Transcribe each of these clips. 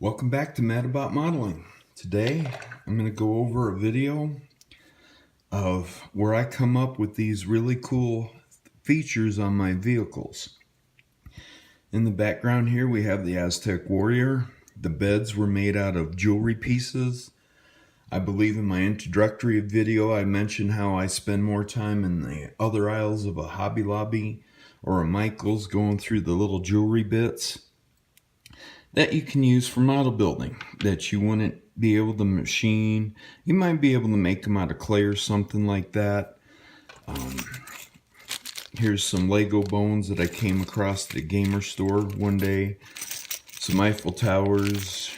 Welcome back to Mad About Modeling. Today I'm going to go over a video of where I come up with these really cool features on my vehicles. In the background here we have the Aztec Warrior. The beds were made out of jewelry pieces. I believe in my introductory video I mentioned how I spend more time in the other aisles of a Hobby Lobby or a Michael's going through the little jewelry bits that you can use for model building that you wouldn't be able to machine. You might be able to make them out of clay or something like that. Here's some Lego bones that I came across at the gamer store one day. Some Eiffel Towers,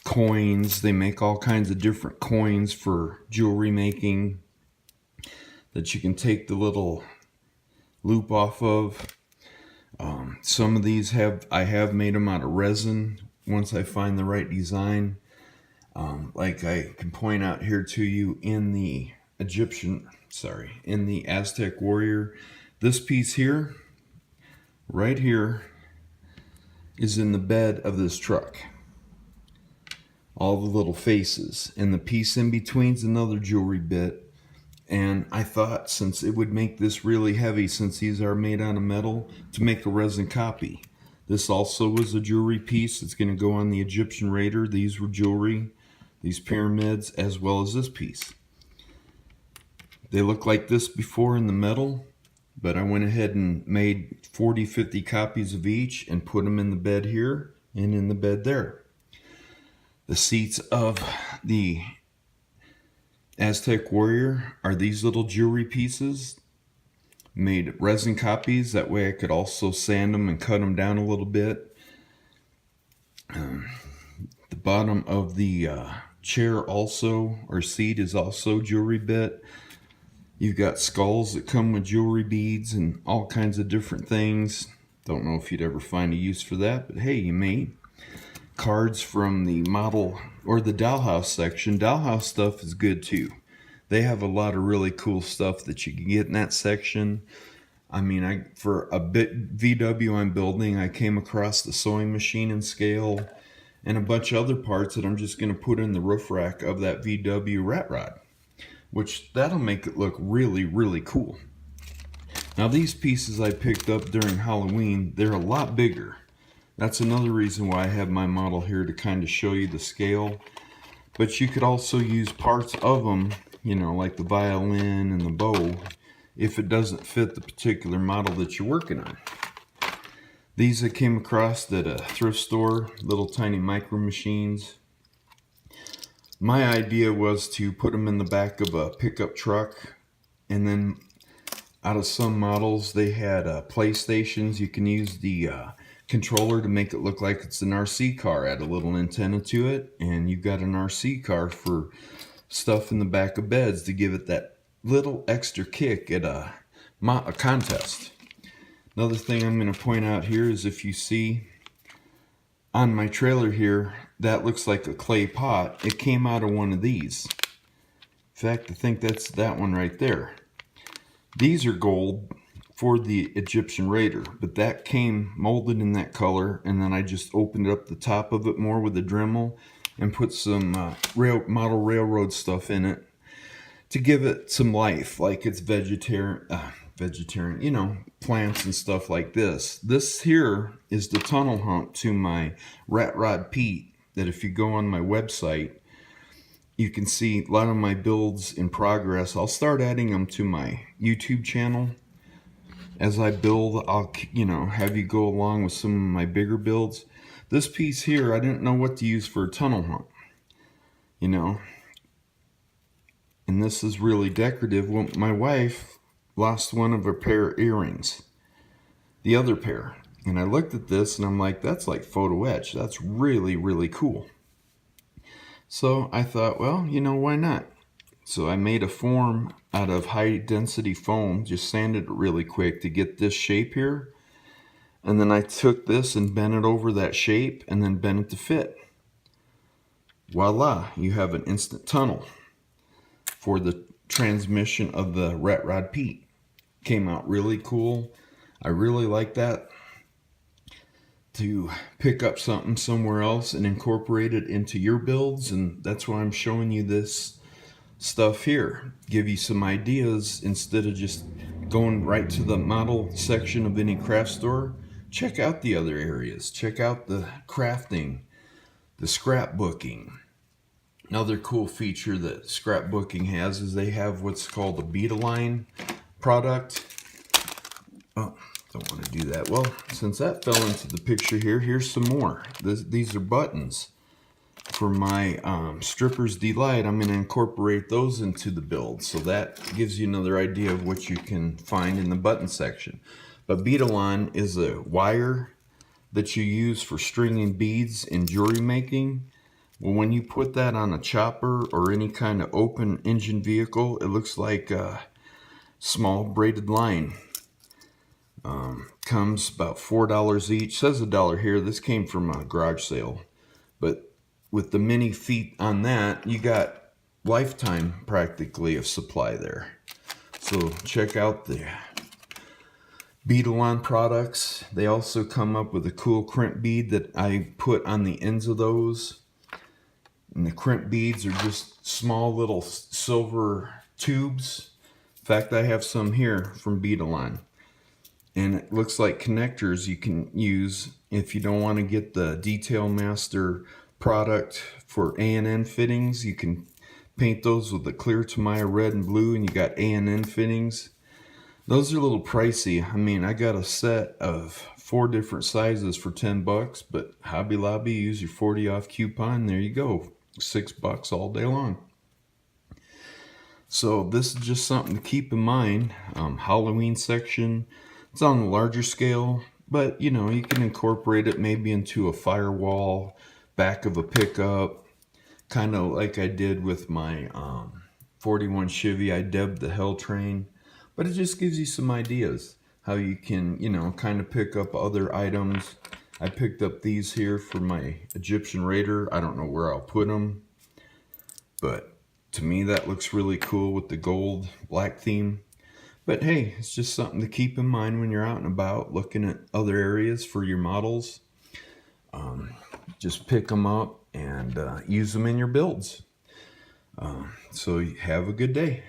coins. They make all kinds of different coins for jewelry making that you can take the little loop off of. Some of these I have made them out of resin once I find the right design. Like I can point out here to you in the in the Aztec Warrior, this piece here, right here, is in the bed of this truck. All the little faces, and the piece in between is another jewelry bit. And I thought, since it would make this really heavy, since these are made out of metal, to make a resin copy. This also was a jewelry piece. It's going to go on the Egyptian Raider. These were jewelry, these pyramids, as well as this piece. They look like this before in the metal, but I went ahead and made 40-50 copies of each and put them in the bed here and in the bed there. The seats of the Aztec Warrior are these little jewelry pieces. Made resin copies, that way I could also sand them and cut them down a little bit. The bottom of the chair also, or seat, is also jewelry bit. You've got skulls that come with jewelry beads and all kinds of different things. Don't know if you'd ever find a use for that, but hey, you may. Cards from the model or the dollhouse section. Dollhouse stuff is good too. They have a lot of really cool stuff that you can get in that section. I mean, for a bit VW I'm building, I came across the sewing machine and scale and a bunch of other parts that I'm just going to put in the roof rack of that VW rat rod, which that'll make it look really, really cool. Now these pieces I picked up during Halloween, they're a lot bigger. That's another reason why I have my model here, to kind of show you the scale. But you could also use parts of them, you know, like the violin and the bow, if it doesn't fit the particular model that you're working on. These I came across at a thrift store, little tiny micro machines. My idea was to put them in the back of a pickup truck, and then out of some models they had PlayStations. You can use the controller to make it look like it's an RC car, add a little antenna to it, and you've got an RC car for stuff in the back of beds to give it that little extra kick at a contest. Another thing I'm going to point out here is, if you see on my trailer here, that looks like a clay pot. It came out of one of these. In fact, I think that's that one right there. These are gold for the Egyptian Raider, but that came molded in that color, and then I just opened up the top of it more with a Dremel and put some model railroad stuff in it to give it some life, like it's vegetarian, you know, plants and stuff like this. This here is the tunnel hump to my Rat Rod Pete, that if you go on my website, you can see a lot of my builds in progress. I'll start adding them to my YouTube channel. As I build, I'll, you know, have you go along with some of my bigger builds. This piece here, I didn't know what to use for a tunnel hump, you know. And this is really decorative. Well, my wife lost one of her pair of earrings, the other pair. And I looked at this and I'm like, that's like photo etch. That's really, really cool. So I thought, well, you know, why not? So I made a form out of high density foam, just sanded it really quick to get this shape here. And then I took this and bent it over that shape and then bent it to fit. Voila, you have an instant tunnel for the transmission of the Rat Rod Pete. Came out really cool. I really like that. to pick up something somewhere else and incorporate it into your builds. And that's why I'm showing you this stuff here. Give you some ideas instead of just going right to the model section of any craft store. Check out the other areas. Check out the crafting, the scrapbooking. Another cool feature that scrapbooking has is they have what's called a Beadaline product. Oh, don't want to do that. Well, since that fell into the picture here, here's some more. These are buttons for my Stripper's Delight. I'm going to incorporate those into the build, so that gives you another idea of what you can find in the button section. But Beadaline is a wire that you use for stringing beads in jewelry making. Well, when you put that on a chopper or any kind of open engine vehicle, it looks like a small braided line. Comes about $4 each. Says $1 here. This came from a garage sale. But with the many feet on that, you got lifetime practically of supply there. So check out the Beadaline products. They also come up with a cool crimp bead that I put on the ends of those. And the crimp beads are just small little silver tubes. In fact, I have some here from Beadaline. And it looks like connectors you can use if you don't want to get the Detail Master product for A&N fittings. You can paint those with the Clear Tamiya red and blue, and you got A&N fittings. Those are a little pricey. I mean, I got a set of 4 different sizes for $10, but Hobby Lobby, use your 40 off coupon. There you go, $6 all day long. So this is just something to keep in mind. Halloween section. It's on a larger scale, but you know, you can incorporate it maybe into a firewall, back of a pickup, kind of like I did with my 41 Chevy. I dubbed the Hell Train, but it just gives you some ideas how you can, you know, kind of pick up other items. I picked up these here for my Egyptian Raider. I don't know where I'll put them, but to me that looks really cool with the gold black theme. But hey, it's just something to keep in mind when you're out and about looking at other areas for your models. Just pick them up and use them in your builds. So have a good day.